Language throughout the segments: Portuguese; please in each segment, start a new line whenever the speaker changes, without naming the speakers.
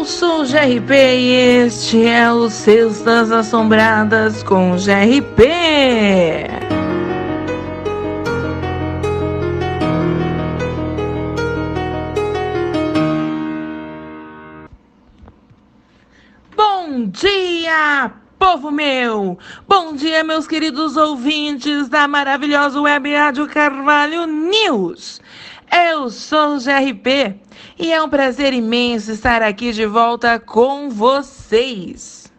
Eu sou o GRP e este é o Cestas Assombradas com o GRP. Bom dia, povo meu! Bom dia, meus queridos ouvintes da maravilhosa web Rádio Carvalho News. Eu sou o GRP e é um prazer imenso estar aqui de volta com vocês.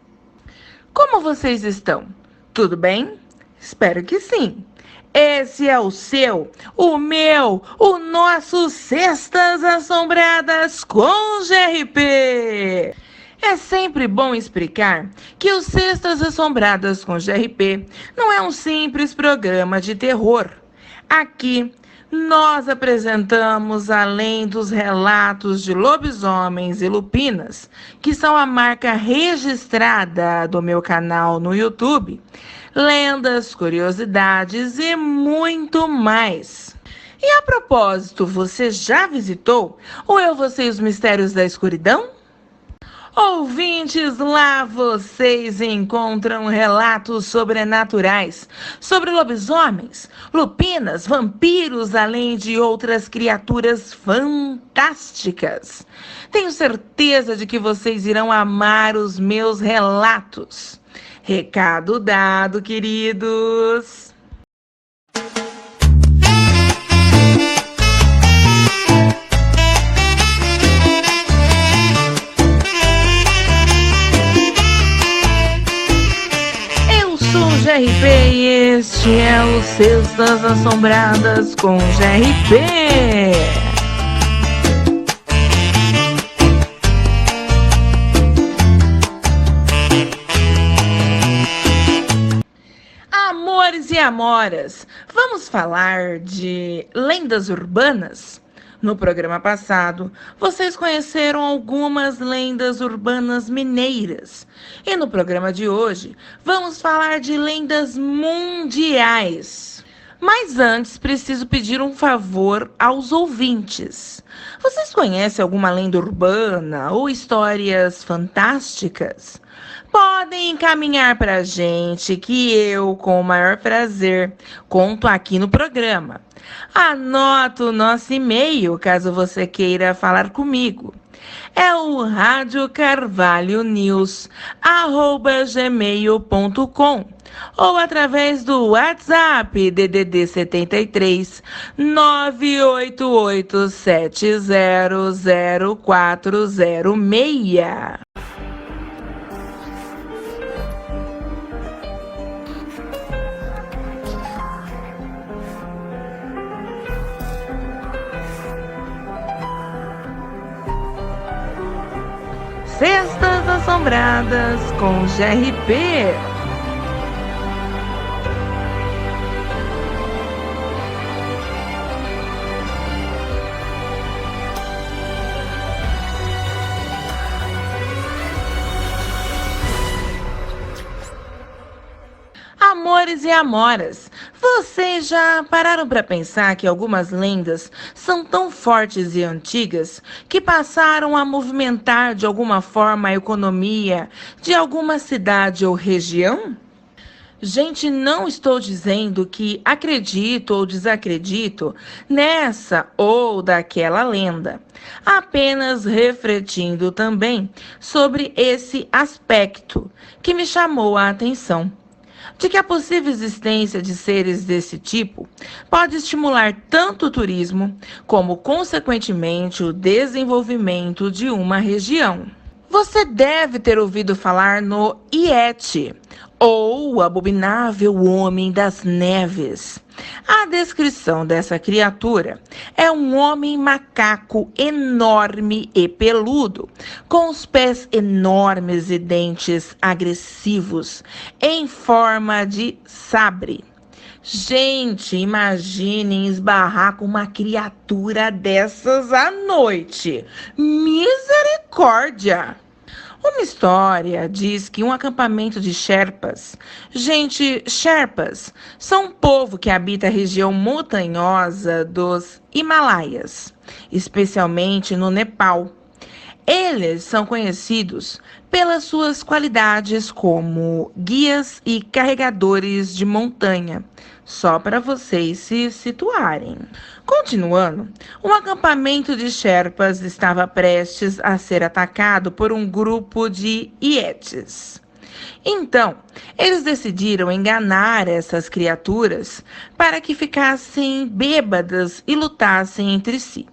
Como vocês estão? Tudo bem? Espero que sim. Esse é o seu, o meu, o nosso Cestas Assombradas com o GRP. É sempre bom explicar que o Cestas Assombradas com GRP não é um simples programa de terror. Aqui, nós apresentamos, além dos relatos de lobisomens e lupinas, que são a marca registrada do meu canal no YouTube, lendas, curiosidades e muito mais. E a propósito, você já visitou o Eu, Você e os Mistérios da Escuridão? Ouvintes, lá vocês encontram relatos sobrenaturais sobre lobisomens, lupinas, vampiros, além de outras criaturas fantásticas. Tenho certeza de que vocês irão amar os meus relatos. Recado dado, queridos! GRP e este é o Cestas Assombradas com GRP. Amores e amoras, vamos falar de lendas urbanas? No programa passado, vocês conheceram algumas lendas urbanas mineiras. E no programa de hoje, vamos falar de lendas mundiais. Mas antes, preciso pedir um favor aos ouvintes. Vocês conhecem alguma lenda urbana ou histórias fantásticas? Podem encaminhar para a gente que eu, com o maior prazer, conto aqui no programa. Anota o nosso e-mail, caso você queira falar comigo. É o radiocarvalhonews@gmail.com ou através do WhatsApp DDD 73 988700406. Cestas Assombradas com GRP. Amores e amoras, vocês já pararam para pensar que algumas lendas são tão fortes e antigas que passaram a movimentar de alguma forma a economia de alguma cidade ou região? Gente, não estou dizendo que acredito ou desacredito nessa ou daquela lenda, apenas refletindo também sobre esse aspecto que me chamou a atenção, de que a possível existência de seres desse tipo pode estimular tanto o turismo, como, consequentemente, o desenvolvimento de uma região. Você deve ter ouvido falar no Yeti, ou o abominável Homem das Neves. A descrição dessa criatura é um homem macaco enorme e peludo, com os pés enormes e dentes agressivos, em forma de sabre. Gente, imaginem esbarrar com uma criatura dessas à noite. Misericórdia! Uma história diz que um acampamento de Sherpas, gente, Sherpas são um povo que habita a região montanhosa dos Himalaias, especialmente no Nepal. Eles são conhecidos pelas suas qualidades como guias e carregadores de montanha, só para vocês se situarem. Continuando, um acampamento de Sherpas estava prestes a ser atacado por um grupo de Yetis. Então, eles decidiram enganar essas criaturas para que ficassem bêbadas e lutassem entre si.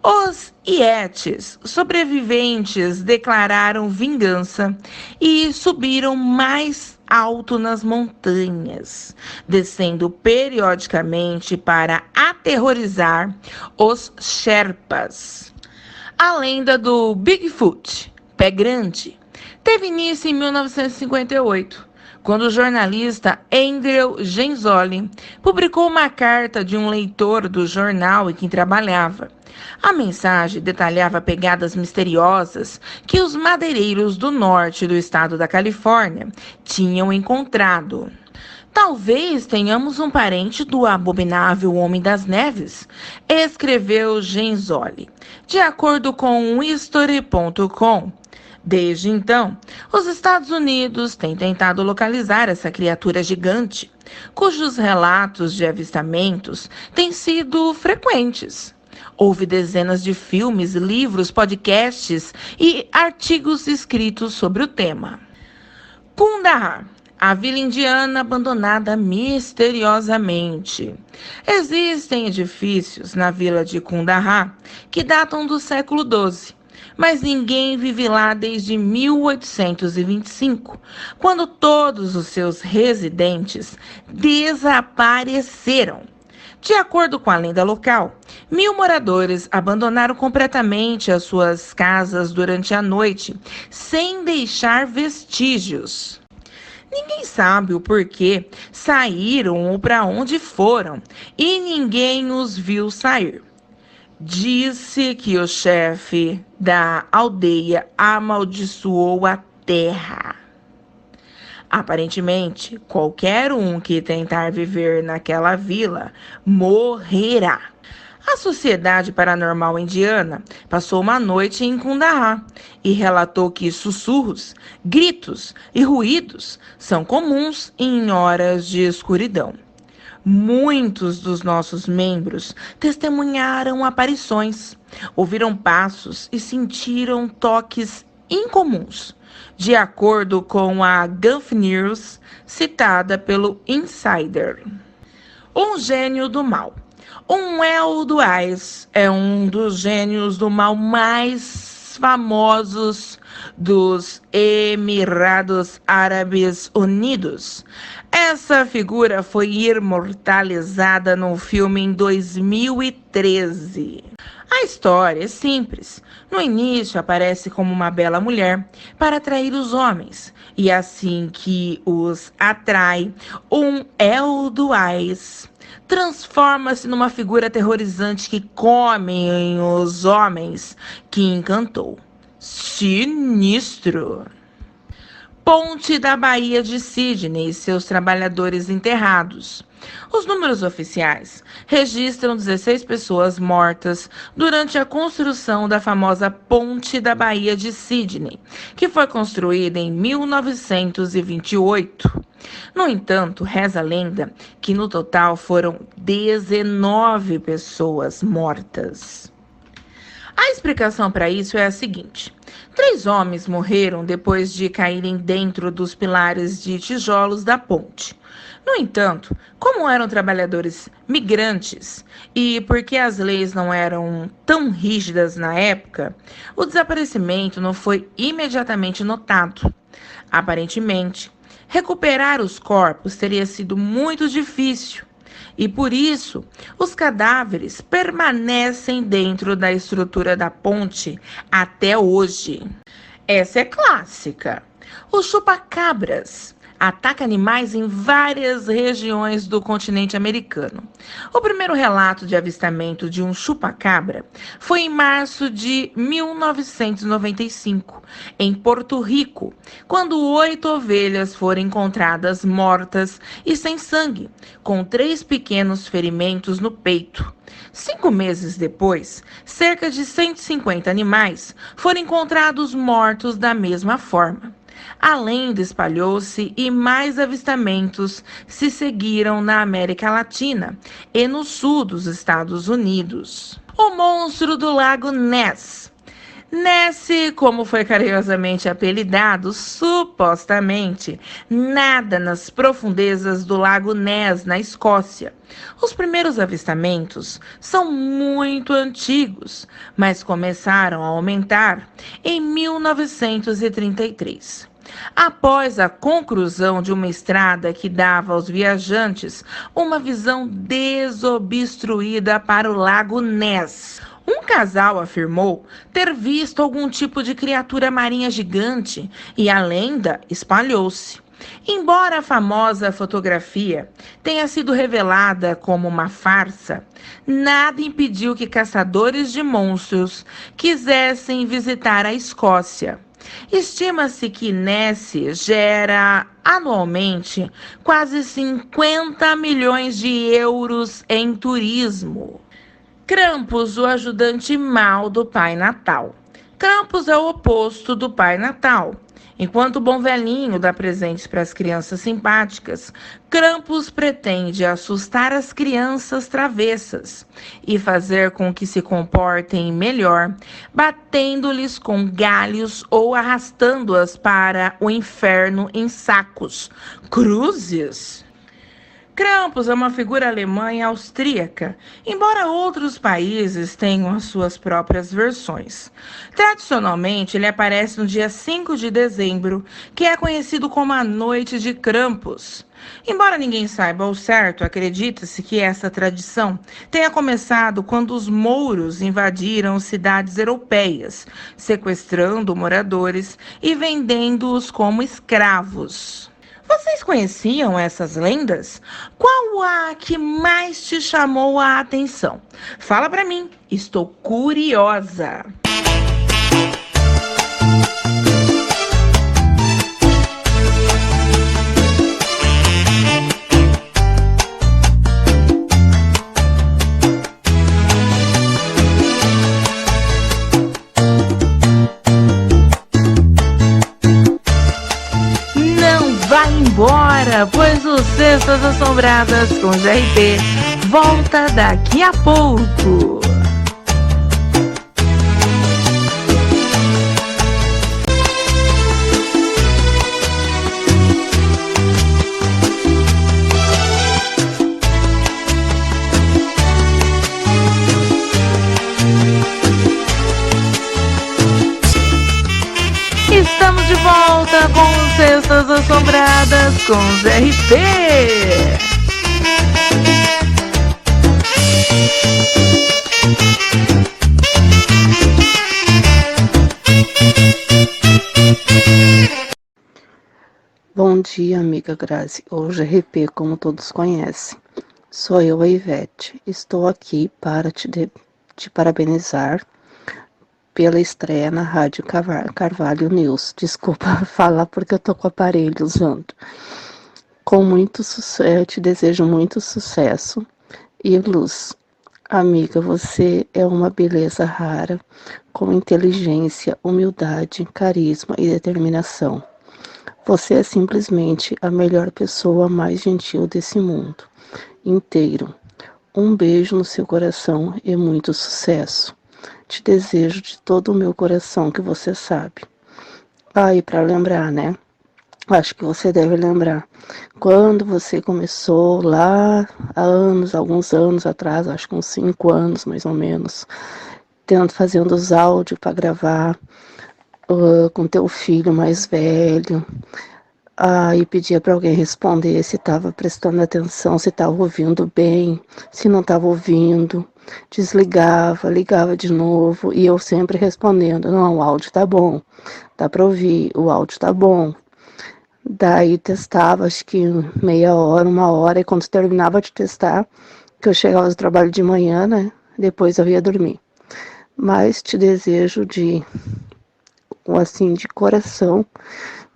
Os Yetis sobreviventes declararam vingança e subiram mais alto nas montanhas, descendo periodicamente para aterrorizar os Sherpas. A lenda do Bigfoot, Pé Grande, teve início em 1958, quando o jornalista Andrew Genzoli publicou uma carta de um leitor do jornal em que trabalhava. A mensagem detalhava pegadas misteriosas que os madeireiros do norte do estado da Califórnia tinham encontrado. Talvez tenhamos um parente do abominável Homem das Neves, escreveu Genzoli, de acordo com o History.com. Desde então, os Estados Unidos têm tentado localizar essa criatura gigante, cujos relatos de avistamentos têm sido frequentes. Houve dezenas de filmes, livros, podcasts e artigos escritos sobre o tema. Kundahar, a vila indiana abandonada misteriosamente. Existem edifícios na vila de Kundahar que datam do século XII, mas ninguém vive lá desde 1825, quando todos os seus residentes desapareceram. De acordo com a lenda local, 1.000 moradores abandonaram completamente as suas casas durante a noite, sem deixar vestígios. Ninguém sabe o porquê saíram ou para onde foram, e ninguém os viu sair. Disse que o chefe da aldeia amaldiçoou a terra. Aparentemente, qualquer um que tentar viver naquela vila morrerá. A Sociedade Paranormal Indiana passou uma noite em Kundahar e relatou que sussurros, gritos e ruídos são comuns em horas de escuridão. Muitos dos nossos membros testemunharam aparições, ouviram passos e sentiram toques incomuns, de acordo com a Gulf News, citada pelo Insider. Um gênio do mal. Um Eldoais é um dos gênios do mal mais famosos dos Emirados Árabes Unidos. Essa figura foi imortalizada no filme em 2013. A história é simples. No início aparece como uma bela mulher para atrair os homens, e assim que os atrai, um Eldoais transforma-se numa figura aterrorizante que come os homens que encantou. Sinistro! Ponte da Baía de Sydney e seus trabalhadores enterrados. Os números oficiais registram 16 pessoas mortas durante a construção da famosa Ponte da Baía de Sydney, que foi construída em 1928. No entanto, reza a lenda que no total foram 19 pessoas mortas. A explicação para isso é a seguinte: 3 homens morreram depois de caírem dentro dos pilares de tijolos da ponte. No entanto, como eram trabalhadores migrantes e porque as leis não eram tão rígidas na época, o desaparecimento não foi imediatamente notado. Aparentemente, recuperar os corpos teria sido muito difícil. E por isso, os cadáveres permanecem dentro da estrutura da ponte até hoje. Essa é clássica. Os chupacabras. ataca animais em várias regiões do continente americano. O primeiro relato de avistamento de um chupacabra foi em março de 1995, em Porto Rico, quando 8 ovelhas foram encontradas mortas e sem sangue, com 3 pequenos ferimentos no peito. 5 meses depois, cerca de 150 animais foram encontrados mortos da mesma forma. A lenda espalhou-se e mais avistamentos se seguiram na América Latina e no sul dos Estados Unidos. O monstro do Lago Ness. Nessie, como foi carinhosamente apelidado, supostamente nada nas profundezas do Lago Ness, na Escócia. Os primeiros avistamentos são muito antigos, mas começaram a aumentar em 1933. Após a conclusão de uma estrada que dava aos viajantes uma visão desobstruída para o Lago Ness, um casal afirmou ter visto algum tipo de criatura marinha gigante e a lenda espalhou-se. Embora a famosa fotografia tenha sido revelada como uma farsa, nada impediu que caçadores de monstros quisessem visitar a Escócia. Estima-se que Nessie gera anualmente quase 50 milhões de euros em turismo. Krampus, o ajudante mau do Pai Natal. Krampus é o oposto do Pai Natal. Enquanto o bom velhinho dá presentes para as crianças simpáticas, Krampus pretende assustar as crianças travessas e fazer com que se comportem melhor, batendo-lhes com galhos ou arrastando-as para o inferno em sacos. Cruzes! Krampus é uma figura alemã e austríaca, embora outros países tenham as suas próprias versões. Tradicionalmente, ele aparece no dia 5 de dezembro, que é conhecido como a Noite de Krampus. Embora ninguém saiba ao certo, acredita-se que essa tradição tenha começado quando os mouros invadiram cidades europeias, sequestrando moradores e vendendo-os como escravos. Vocês conheciam essas lendas? Qual a que mais te chamou a atenção? Fala pra mim, estou curiosa. Vai embora, pois o Cestas Assombradas com GRP volta daqui a pouco. Estamos de volta com Cestas Assombradas com GRP.
Bom dia, amiga Grazi, ou GRP, como todos conhecem. Sou eu, a Ivete. Estou aqui para te parabenizar pela estreia na Rádio Carvalho News. Desculpa falar porque eu tô com o aparelho usando. Com muito sucesso, te desejo muito sucesso e luz. Amiga, você é uma beleza rara, com inteligência, humildade, carisma e determinação. Você é simplesmente a melhor pessoa mais gentil desse mundo inteiro. Um beijo no seu coração e muito sucesso. Te desejo de todo o meu coração, que você sabe. E para lembrar, né? Acho que você deve lembrar. Quando você começou lá há anos, alguns anos atrás, acho que uns 5 anos mais ou menos, fazendo os áudios para gravar com teu filho mais velho. E pedia para alguém responder se estava prestando atenção, se estava ouvindo bem, se não estava ouvindo. Desligava, ligava de novo e eu sempre respondendo: não, o áudio tá bom, dá para ouvir, o áudio tá bom. Daí testava, acho que meia hora, uma hora, e quando terminava de testar, que eu chegava do trabalho de manhã, né? Depois eu ia dormir. Mas te desejo assim, de coração,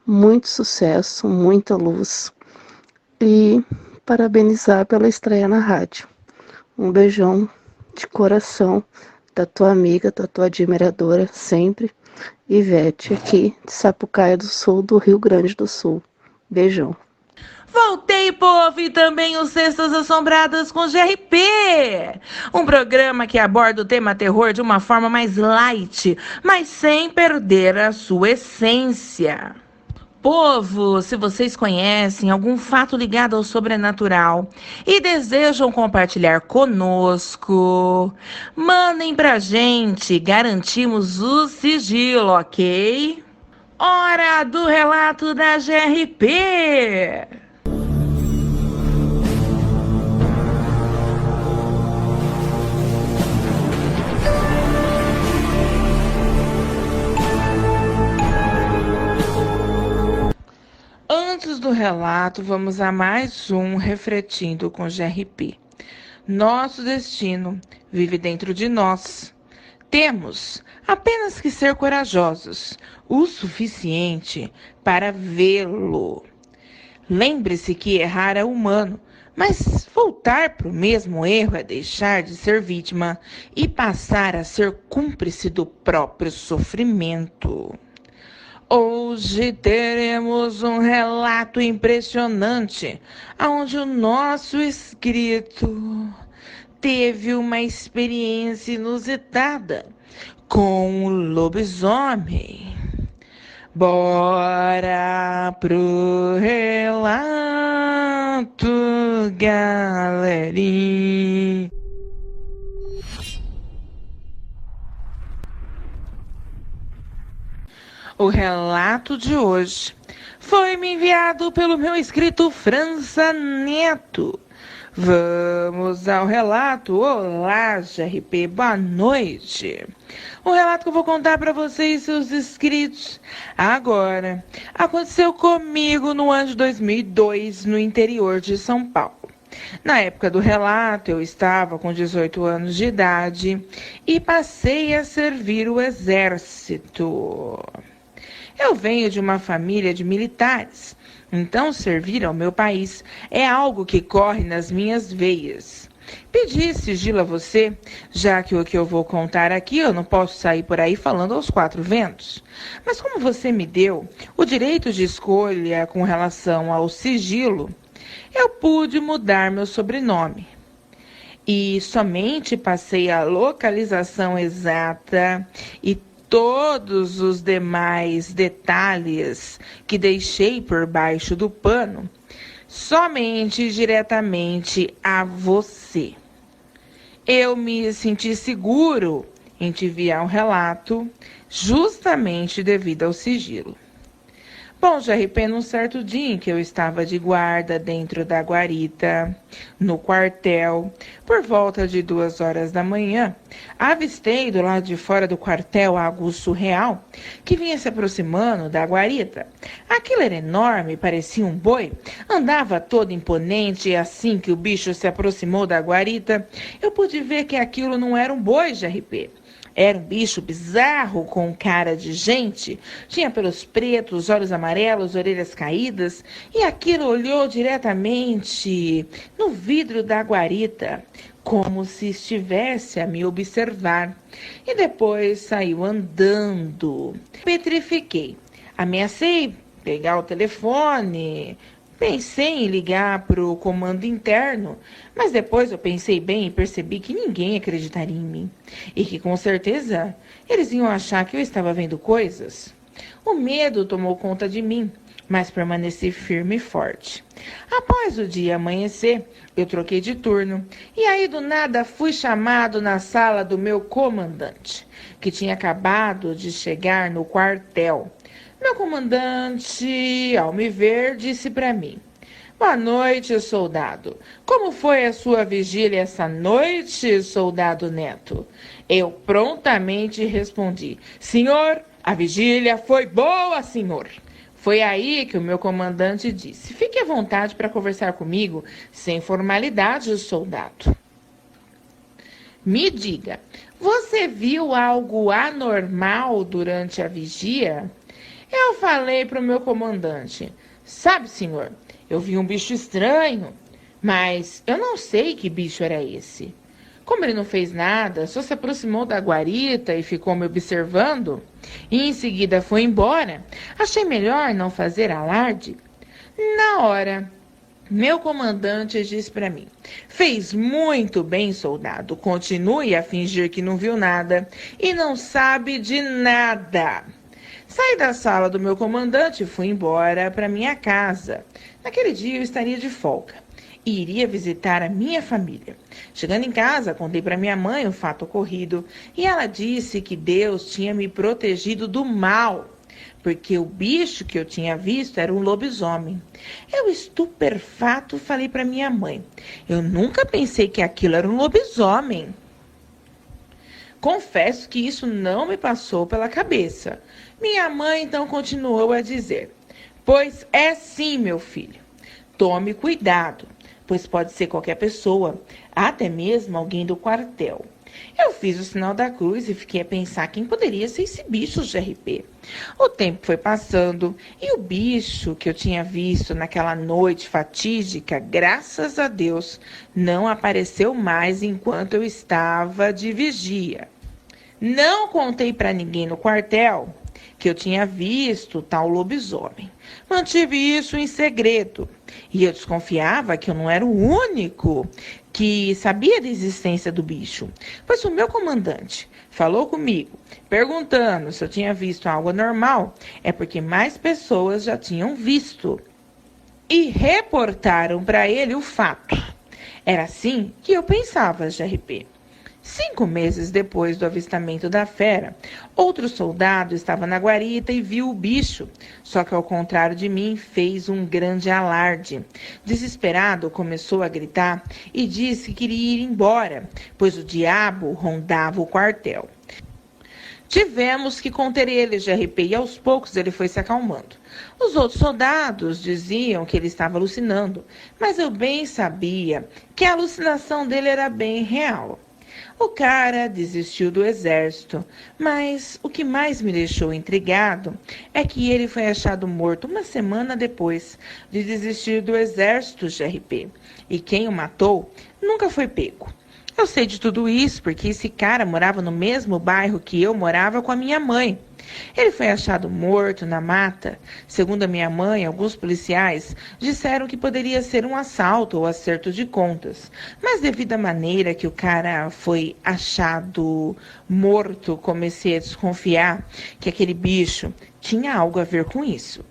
muito sucesso, muita luz e parabenizar pela estreia na rádio. Um beijão de coração da tua amiga, da tua admiradora sempre, Ivete, aqui de Sapucaia do Sul, do Rio Grande do Sul. Beijão.
Voltei, povo, e também os Cestas Assombradas com GRP. Um programa que aborda o tema terror de uma forma mais light, mas sem perder a sua essência. Povo, se vocês conhecem algum fato ligado ao sobrenatural e desejam compartilhar conosco, mandem pra gente, garantimos o sigilo, ok? Hora do relato da GRP! Antes do relato, vamos a mais um Refletindo com GRP. Nosso destino vive dentro de nós. Temos apenas que ser corajosos, o suficiente para vê-lo. Lembre-se que errar é humano, mas voltar para o mesmo erro é deixar de ser vítima e passar a ser cúmplice do próprio sofrimento. Hoje teremos um relato impressionante, onde o nosso inscrito teve uma experiência inusitada com o lobisomem. Bora pro relato, galerinha. O relato de hoje foi me enviado pelo meu inscrito França Neto. Vamos ao relato. Olá, GRP, boa noite. O relato que eu vou contar para vocês, seus inscritos, agora, aconteceu comigo no ano de 2002, no interior de São Paulo. Na época do relato, eu estava com 18 anos de idade e passei a servir o exército. Eu venho de uma família de militares, então servir ao meu país é algo que corre nas minhas veias. Pedi sigilo a você, já que o que eu vou contar aqui eu não posso sair por aí falando aos quatro ventos. Mas como você me deu o direito de escolha com relação ao sigilo, eu pude mudar meu sobrenome. E somente passei a localização exata e todos os demais detalhes que deixei por baixo do pano, somente diretamente a você. Eu me senti seguro em te enviar um relato, justamente devido ao sigilo. Bom, GRP, num certo dia em que eu estava de guarda dentro da guarita, no quartel, por volta de 2 horas da manhã, avistei do lado de fora do quartel algo surreal que vinha se aproximando da guarita. Aquilo era enorme, parecia um boi, andava todo imponente e assim que o bicho se aproximou da guarita, eu pude ver que aquilo não era um boi, GRP. Era um bicho bizarro, com cara de gente, tinha pelos pretos, olhos amarelos, orelhas caídas, e aquilo olhou diretamente no vidro da guarita, como se estivesse a me observar, e depois saiu andando. Petrifiquei. Ameacei pegar o telefone. Pensei em ligar para o comando interno, mas depois eu pensei bem e percebi que ninguém acreditaria em mim. E que com certeza eles iam achar que eu estava vendo coisas. O medo tomou conta de mim, mas permaneci firme e forte. Após o dia amanhecer, eu troquei de turno e aí do nada fui chamado na sala do meu comandante, que tinha acabado de chegar no quartel. Meu comandante, ao me ver, disse para mim: Boa noite, soldado. Como foi a sua vigília essa noite, soldado Neto? Eu prontamente respondi: Senhor, a vigília foi boa, senhor. Foi aí que o meu comandante disse: fique à vontade para conversar comigo, sem formalidade, soldado. Me diga, você viu algo anormal durante a vigia? Eu falei para o meu comandante: sabe, senhor, eu vi um bicho estranho, mas eu não sei que bicho era esse. Como ele não fez nada, só se aproximou da guarita e ficou me observando, e em seguida foi embora, achei melhor não fazer alarde. Na hora, meu comandante disse para mim: fez muito bem, soldado. Continue a fingir que não viu nada e não sabe de nada. Saí da sala do meu comandante e fui embora para minha casa. Naquele dia eu estaria de folga e iria visitar a minha família. Chegando em casa, contei para minha mãe o fato ocorrido e ela disse que Deus tinha me protegido do mal, porque o bicho que eu tinha visto era um lobisomem. Eu, estupefato, falei para minha mãe: eu nunca pensei que aquilo era um lobisomem. Confesso que isso não me passou pela cabeça. Minha mãe então continuou a dizer: pois é sim, meu filho. Tome cuidado, pois pode ser qualquer pessoa, até mesmo alguém do quartel. Eu fiz o sinal da cruz e fiquei a pensar quem poderia ser esse bicho de RP. O tempo foi passando e o bicho que eu tinha visto naquela noite fatídica, graças a Deus, não apareceu mais enquanto eu estava de vigia. Não contei para ninguém no quartel que eu tinha visto tal lobisomem. Mantive isso em segredo. E eu desconfiava que eu não era o único que sabia da existência do bicho, pois o meu comandante falou comigo, perguntando se eu tinha visto algo anormal, é porque mais pessoas já tinham visto e reportaram para ele o fato. Era assim que eu pensava, GRP. 5 meses depois do avistamento da fera, outro soldado estava na guarita e viu o bicho, só que ao contrário de mim fez um grande alarde. Desesperado, começou a gritar e disse que queria ir embora, pois o diabo rondava o quartel. Tivemos que conter ele, GRP, e aos poucos ele foi se acalmando. Os outros soldados diziam que ele estava alucinando, mas eu bem sabia que a alucinação dele era bem real. O cara desistiu do exército, mas o que mais me deixou intrigado é que ele foi achado morto uma semana depois de desistir do exército, GRP, e quem o matou nunca foi pego. Eu sei de tudo isso porque esse cara morava no mesmo bairro que eu morava com a minha mãe. Ele foi achado morto na mata. Segundo a minha mãe, alguns policiais disseram que poderia ser um assalto ou acerto de contas. Mas devido à maneira que o cara foi achado morto, comecei a desconfiar que aquele bicho tinha algo a ver com isso.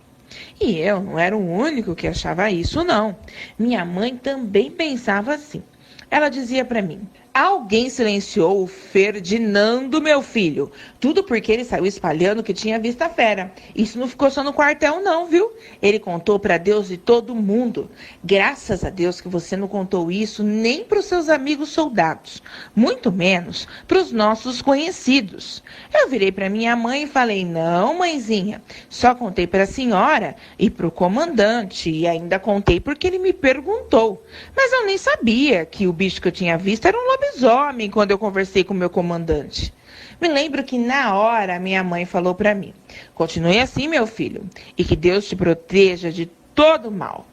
E eu não era o único que achava isso, não. Minha mãe também pensava assim. Ela dizia para mim: alguém silenciou o Ferdinando, meu filho. Tudo porque ele saiu espalhando que tinha visto a fera. Isso não ficou só no quartel, não, viu? Ele contou para Deus e todo mundo. Graças a Deus que você não contou isso nem para os seus amigos soldados, muito menos para os nossos conhecidos. Eu virei para minha mãe e falei: não, mãezinha, só contei para a senhora e para o comandante. E ainda contei porque ele me perguntou. Mas eu nem sabia que o bicho que eu tinha visto era um lobisomem quando eu conversei com o meu comandante. Me lembro que na hora minha mãe falou para mim: continue assim, meu filho, e que Deus te proteja de todo mal.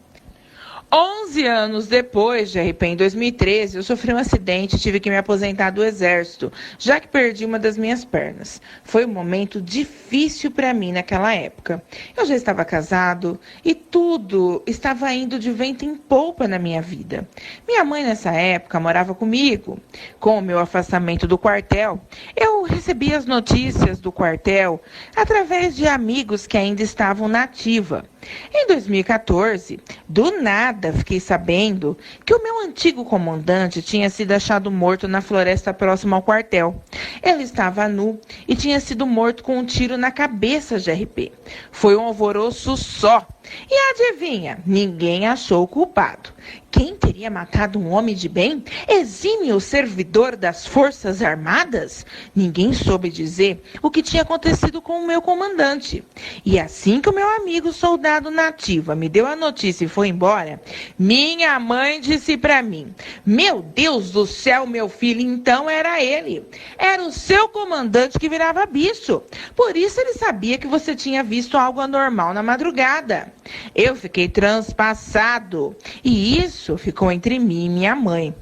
11 anos depois, GRP, em 2013, eu sofri um acidente e tive que me aposentar do exército, já que perdi uma das minhas pernas. Foi um momento difícil para mim naquela época. Eu já estava casado e tudo estava indo de vento em polpa na minha vida. Minha mãe, nessa época, morava comigo. Com o meu afastamento do quartel, eu recebi as notícias do quartel através de amigos que ainda estavam na ativa. Em 2014, do nada, fiquei sabendo que o meu antigo comandante tinha sido achado morto na floresta próxima ao quartel. Ele estava nu e tinha sido morto com um tiro na cabeça, GRP. Foi um alvoroço só. E adivinha, ninguém achou o culpado. Quem teria matado um homem de bem? Exímio servidor das Forças Armadas? Ninguém soube dizer o que tinha acontecido com o meu comandante. E assim que o meu amigo soldado nativa me deu a notícia e foi embora, minha mãe disse para mim: meu Deus do céu, meu filho, então era ele. Era o seu comandante que virava bicho. Por isso ele sabia que você tinha visto algo anormal na madrugada. Eu fiquei transpassado. E isso ficou entre mim e minha mãe.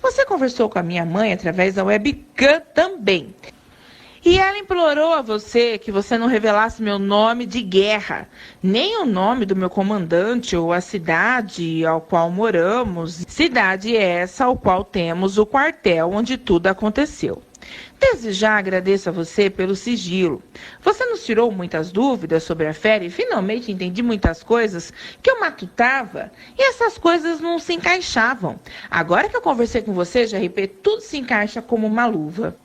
Você conversou com a minha mãe através da webcam também. E ela implorou a você que você não revelasse meu nome de guerra, nem o nome do meu comandante ou a cidade ao qual moramos, cidade essa ao qual temos o quartel onde tudo aconteceu. Desde já agradeço a você pelo sigilo. Você nos tirou muitas dúvidas sobre a fera e finalmente entendi muitas coisas que eu matutava e essas coisas não se encaixavam. Agora que eu conversei com você, GRP, tudo se encaixa como uma luva.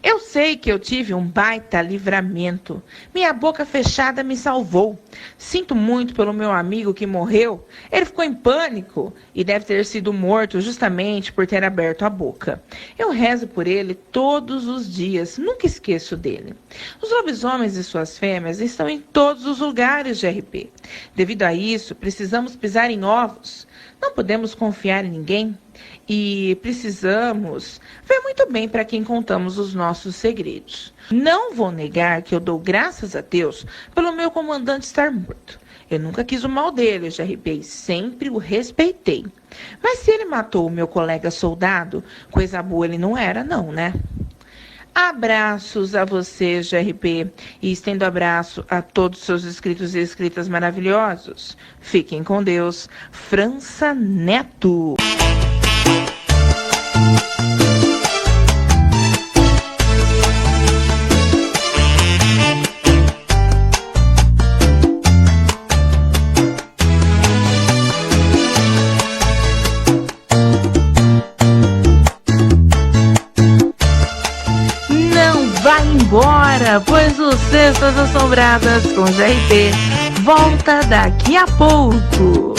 Eu sei que eu tive um baita livramento. Minha boca fechada me salvou. Sinto muito pelo meu amigo que morreu. Ele ficou em pânico e deve ter sido morto justamente por ter aberto a boca. Eu rezo por ele todos os dias. Nunca esqueço dele. Os lobisomens e suas fêmeas estão em todos os lugares, GRP. Devido a isso, precisamos pisar em ovos. Não podemos confiar em ninguém. E precisamos ver muito bem para quem contamos os nossos segredos. Não vou negar que eu dou graças a Deus pelo meu comandante estar morto. Eu nunca quis o mal dele, GRP, e sempre o respeitei. Mas se ele matou o meu colega soldado, coisa boa ele não era, não, né? Abraços a você, GRP, e estendo abraço a todos os seus inscritos e inscritas maravilhosos. Fiquem com Deus. França Neto. Vai embora, pois o Cestas Assombradas com GRP volta daqui a pouco.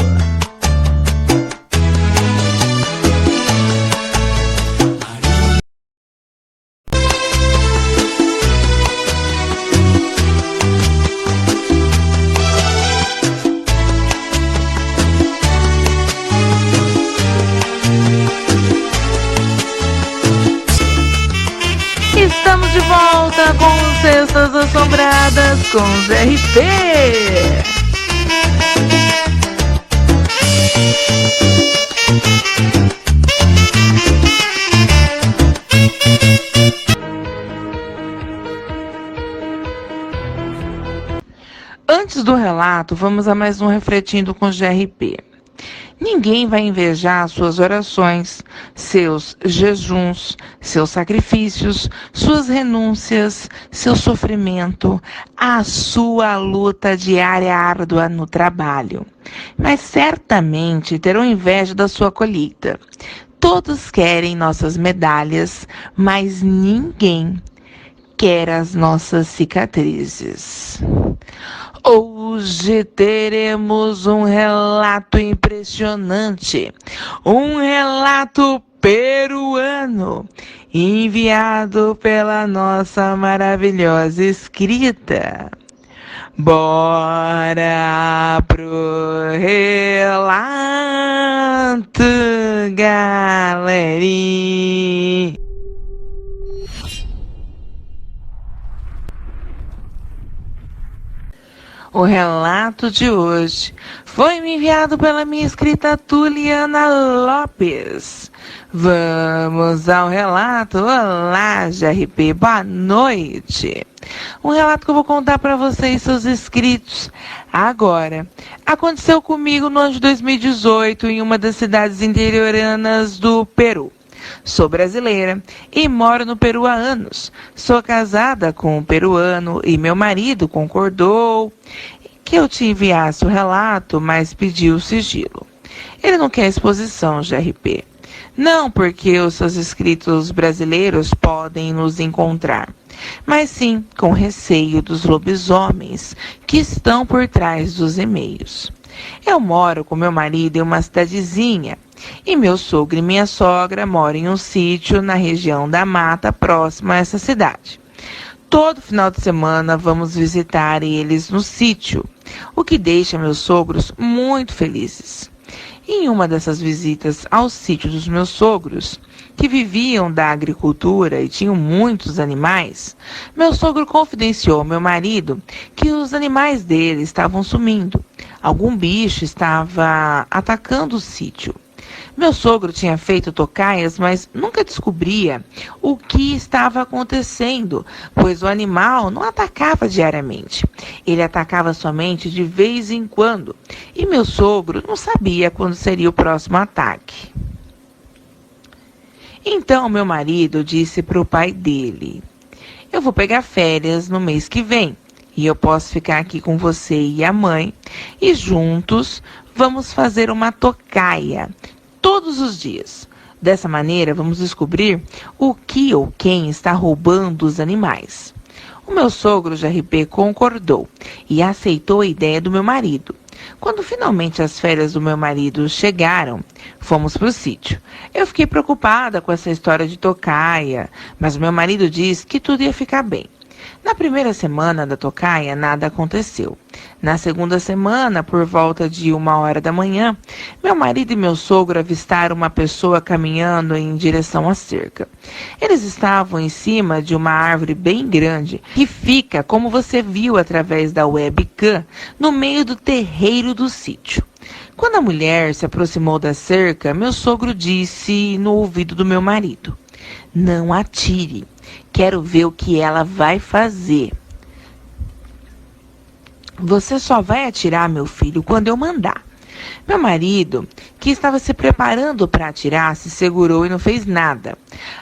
Estamos de volta com Cestas Assombradas com GRP. Antes do relato, vamos a mais um Refletindo com GRP. Ninguém vai invejar suas orações, seus jejuns, seus sacrifícios, suas renúncias, seu sofrimento, a sua luta diária árdua no trabalho. Mas certamente terão inveja da sua colheita. Todos querem nossas medalhas, mas ninguém quer as nossas cicatrizes. Hoje teremos um relato impressionante, um relato peruano, enviado pela nossa maravilhosa escrita. Bora pro relato, galerinha! O relato de hoje foi me enviado pela minha escrita Tuliana Lopes. Vamos ao relato. Olá, GRP, boa noite. Um relato que eu vou contar para vocês, seus inscritos, agora. Aconteceu comigo no ano de 2018 em uma das cidades interioranas do Peru. Sou brasileira e moro no Peru há anos. Sou casada com um peruano e meu marido concordou que eu te enviasse o relato, mas pediu sigilo. Ele não quer exposição, GRP. Não porque os seus inscritos brasileiros podem nos encontrar, mas sim com receio dos lobisomens que estão por trás dos e-mails. Eu moro com meu marido em uma cidadezinha e meu sogro e minha sogra moram em um sítio na região da mata próxima a essa cidade. Todo final de semana vamos visitar eles no sítio, o que deixa meus sogros muito felizes. Em uma dessas visitas ao sítio dos meus sogros, que viviam da agricultura e tinham muitos animais, meu sogro confidenciou ao meu marido que os animais dele estavam sumindo. Algum bicho estava atacando o sítio. Meu sogro tinha feito tocaias, mas nunca descobria o que estava acontecendo, pois o animal não atacava diariamente. Ele atacava somente de vez em quando, e meu sogro não sabia quando seria o próximo ataque. Então meu marido disse para o pai dele: "Eu vou pegar férias no mês que vem e eu posso ficar aqui com você e a mãe e juntos vamos fazer uma tocaia todos os dias. Dessa maneira vamos descobrir o que ou quem está roubando os animais." O meu sogro JRP concordou e aceitou a ideia do meu marido. Quando finalmente as férias do meu marido chegaram, fomos para o sítio. Eu fiquei preocupada com essa história de tocaia, mas meu marido disse que tudo ia ficar bem. Na primeira semana da tocaia, nada aconteceu. Na segunda semana, por volta de 1h da manhã, meu marido e meu sogro avistaram uma pessoa caminhando em direção à cerca. Eles estavam em cima de uma árvore bem grande, que fica, como você viu através da webcam, no meio do terreiro do sítio. Quando a mulher se aproximou da cerca, meu sogro disse no ouvido do meu marido: "Não atire. Quero ver o que ela vai fazer. Você só vai atirar, meu filho, quando eu mandar." Meu marido, que estava se preparando para atirar, se segurou e não fez nada.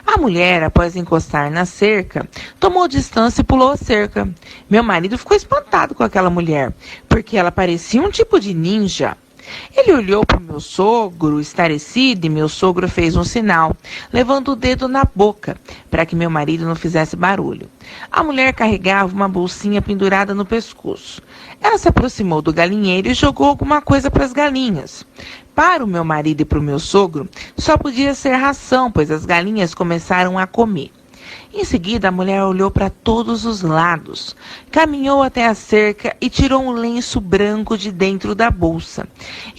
A mulher, após encostar na cerca, tomou distância e pulou a cerca. Meu marido ficou espantado com aquela mulher, porque ela parecia um tipo de ninja. Ele olhou para o meu sogro, estarrecido, e meu sogro fez um sinal, levando o dedo na boca, para que meu marido não fizesse barulho. A mulher carregava uma bolsinha pendurada no pescoço. Ela se aproximou do galinheiro e jogou alguma coisa para as galinhas. Para o meu marido e para o meu sogro, só podia ser ração, pois as galinhas começaram a comer. Em seguida, a mulher olhou para todos os lados, caminhou até a cerca e tirou um lenço branco de dentro da bolsa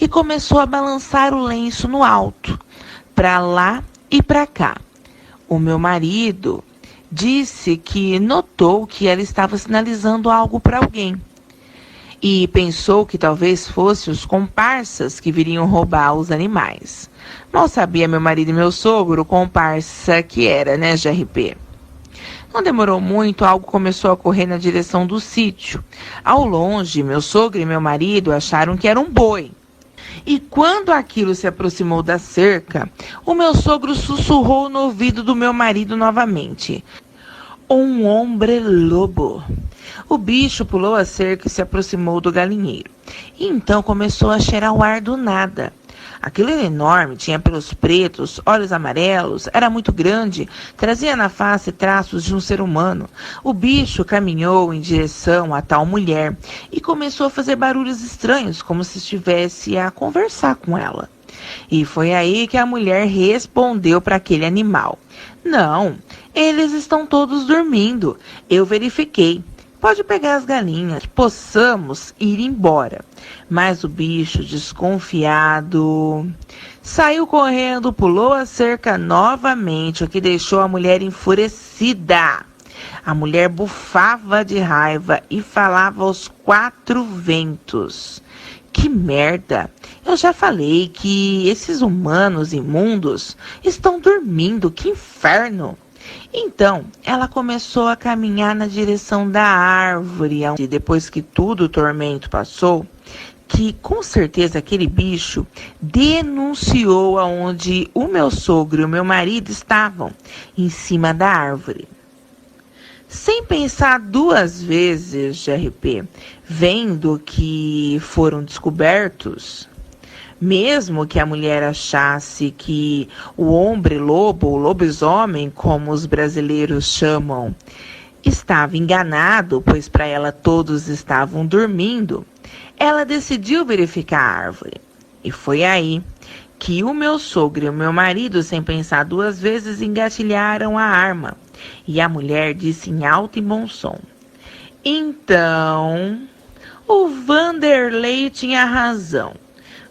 e começou a balançar o lenço no alto, para lá e para cá. O meu marido disse que notou que ela estava sinalizando algo para alguém e pensou que talvez fossem os comparsas que viriam roubar os animais. Mal sabia meu marido e meu sogro o comparsa que era, né, JRP? Não demorou muito, algo começou a correr na direção do sítio. Ao longe, meu sogro e meu marido acharam que era um boi. E quando aquilo se aproximou da cerca, o meu sogro sussurrou no ouvido do meu marido novamente: "Um hombre lobo." O bicho pulou a cerca e se aproximou do galinheiro. E então começou a cheirar o ar do nada. Aquilo era enorme, tinha pelos pretos, olhos amarelos, era muito grande, trazia na face traços de um ser humano. O bicho caminhou em direção a tal mulher e começou a fazer barulhos estranhos, como se estivesse a conversar com ela. E foi aí que a mulher respondeu para aquele animal: "Não, eles estão todos dormindo. Eu verifiquei. Pode pegar as galinhas, possamos ir embora." Mas o bicho, desconfiado, saiu correndo, pulou a cerca novamente, o que deixou a mulher enfurecida. A mulher bufava de raiva e falava aos quatro ventos: "Que merda! Eu já falei que esses humanos imundos estão dormindo, que inferno!" Então, ela começou a caminhar na direção da árvore, e depois que tudo o tormento passou, que com certeza aquele bicho denunciou aonde o meu sogro e o meu marido estavam, em cima da árvore. Sem pensar duas vezes, JRP, vendo que foram descobertos, mesmo que a mulher achasse que o hombre lobo, o lobisomem, como os brasileiros chamam, estava enganado, pois para ela todos estavam dormindo, ela decidiu verificar a árvore. E foi aí que o meu sogro e o meu marido, sem pensar duas vezes, engatilharam a arma. E a mulher disse em alto e bom som: então, o Vanderlei tinha razão.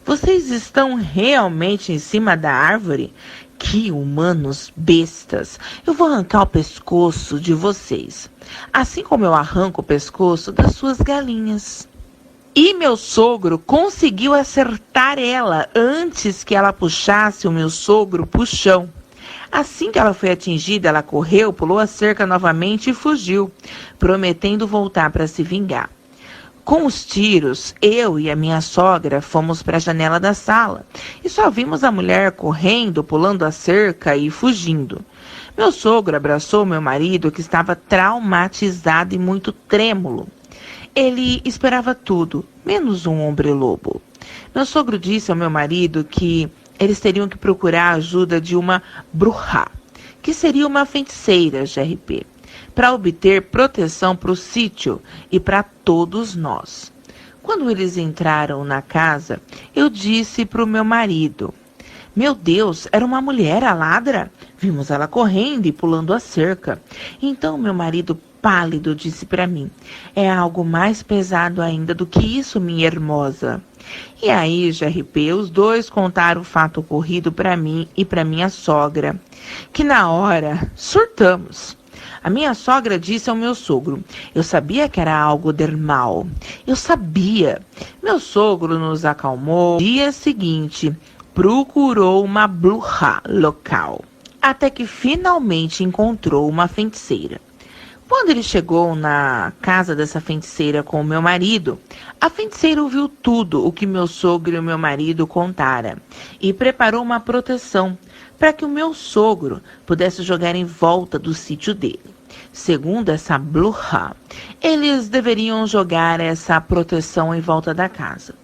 Vocês estão realmente em cima da árvore? Que humanos bestas! Eu vou arrancar o pescoço de vocês, assim como eu arranco o pescoço das suas galinhas. E meu sogro conseguiu acertar ela antes que ela puxasse o meu sogro pro chão. Assim que ela foi atingida, ela correu, pulou a cerca novamente e fugiu, prometendo voltar para se vingar. Com os tiros, eu e a minha sogra fomos para a janela da sala e só vimos a mulher correndo, pulando a cerca e fugindo. Meu sogro abraçou meu marido, que estava traumatizado e muito trêmulo. Ele esperava tudo, menos um homem-lobo. Meu sogro disse ao meu marido que eles teriam que procurar a ajuda de uma bruxa, que seria uma feiticeira GRP, para obter proteção para o sítio e para todos nós. Quando eles entraram na casa, eu disse para o meu marido: meu Deus, era uma mulher a ladra? Vimos ela correndo e pulando a cerca. Então meu marido pálido disse para mim: é algo mais pesado ainda do que isso, minha hermosa. E aí, GRP, os dois contaram o fato ocorrido para mim e para minha sogra, que na hora surtamos. A minha sogra disse ao meu sogro: eu sabia que era algo del mal. Eu sabia. Meu sogro nos acalmou. No dia seguinte, procurou uma bruxa local, até que finalmente encontrou uma feiticeira. Quando ele chegou na casa dessa feiticeira com o meu marido, a feiticeira ouviu tudo o que meu sogro e o meu marido contaram e preparou uma proteção para que o meu sogro pudesse jogar em volta do sítio dele. Segundo essa bruxa, eles deveriam jogar essa proteção em volta da casa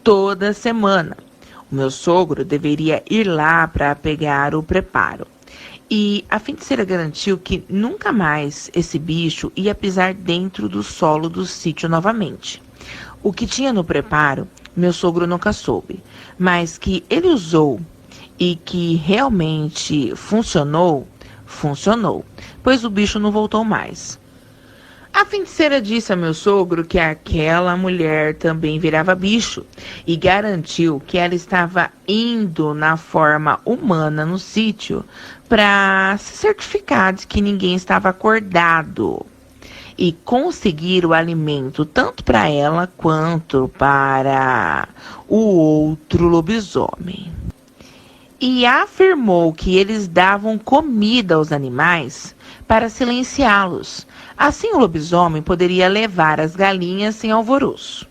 toda semana. O meu sogro deveria ir lá para pegar o preparo. E a feiticeira garantiu que nunca mais esse bicho ia pisar dentro do solo do sítio novamente. O que tinha no preparo, meu sogro nunca soube, mas que ele usou e que realmente funcionou, pois o bicho não voltou mais. A feiticeira disse a meu sogro que aquela mulher também virava bicho e garantiu que ela estava indo na forma humana no sítio para se certificar de que ninguém estava acordado e conseguir o alimento tanto para ela quanto para o outro lobisomem. E afirmou que eles davam comida aos animais para silenciá-los. Assim o lobisomem poderia levar as galinhas sem alvoroço.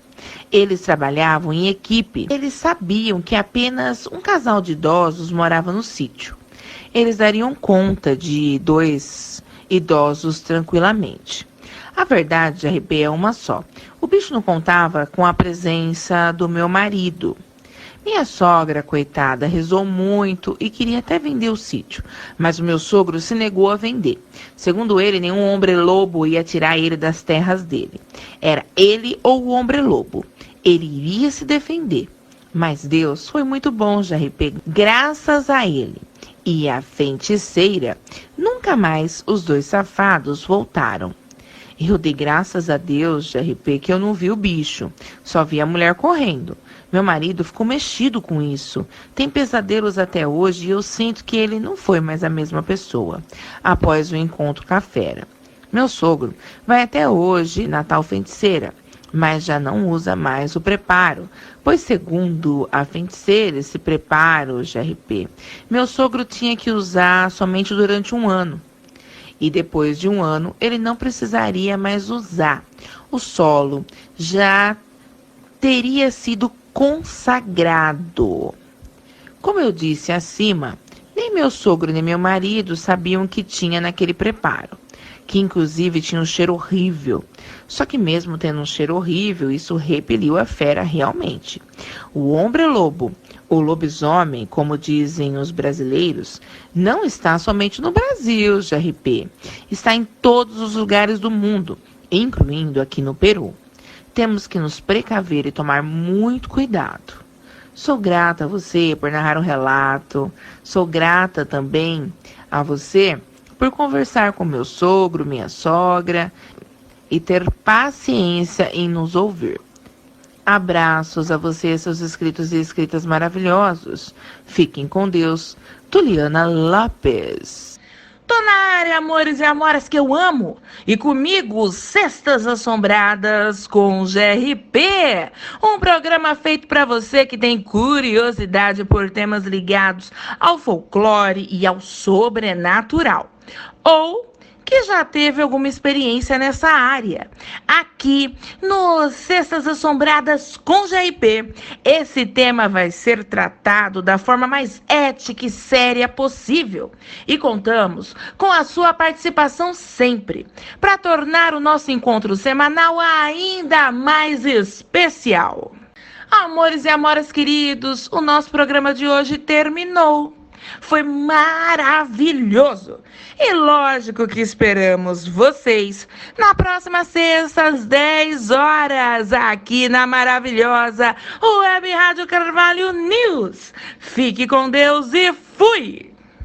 Eles trabalhavam em equipe. Eles sabiam que apenas um casal de idosos morava no sítio. Eles dariam conta de 2 idosos tranquilamente. A verdade, RP, é uma só. O bicho não contava com a presença do meu marido. Minha sogra, coitada, rezou muito e queria até vender o sítio, mas o meu sogro se negou a vender. Segundo ele, nenhum homem-lobo ia tirar ele das terras dele. Era ele ou o homem-lobo. Ele iria se defender. Mas Deus foi muito bom, GRP, graças a ele. E a feiticeira, nunca mais os dois safados voltaram. Eu dei graças a Deus, GRP, que eu não vi o bicho, só vi a mulher correndo. Meu marido ficou mexido com isso. Tem pesadelos até hoje e eu sinto que ele não foi mais a mesma pessoa após o encontro com a fera. Meu sogro vai até hoje na tal feiticeira, mas já não usa mais o preparo, pois segundo a feiticeira, esse preparo, GRP, meu sogro tinha que usar somente durante 1 ano. E depois de 1 ano, ele não precisaria mais usar. O solo já teria sido consagrado. Como eu disse acima, nem meu sogro nem meu marido sabiam o que tinha naquele preparo, que inclusive tinha um cheiro horrível. Só que mesmo tendo um cheiro horrível, isso repeliu a fera realmente. O homem-lobo, ou lobisomem, como dizem os brasileiros, não está somente no Brasil, GRP. Está em todos os lugares do mundo, incluindo aqui no Peru. Temos que nos precaver e tomar muito cuidado. Sou grata a você por narrar um relato. Sou grata também a você por conversar com meu sogro, minha sogra e ter paciência em nos ouvir. Abraços a você, seus inscritos e inscritas maravilhosos. Fiquem com Deus. Tuliana Lopes. Tô na área, amores e amoras que eu amo. E comigo, Cestas Assombradas com GRP. Um programa feito para você que tem curiosidade por temas ligados ao folclore e ao sobrenatural. Ou que já teve alguma experiência nessa área. Aqui no Cestas Assombradas com GRP, esse tema vai ser tratado da forma mais ética e séria possível. E contamos com a sua participação sempre, para tornar o nosso encontro semanal ainda mais especial. Amores e amoras queridos, o nosso programa de hoje terminou. Foi maravilhoso! E lógico que esperamos vocês na próxima sexta, às 10 horas, aqui na maravilhosa Web Rádio Carvalho News. Fique com Deus e fui!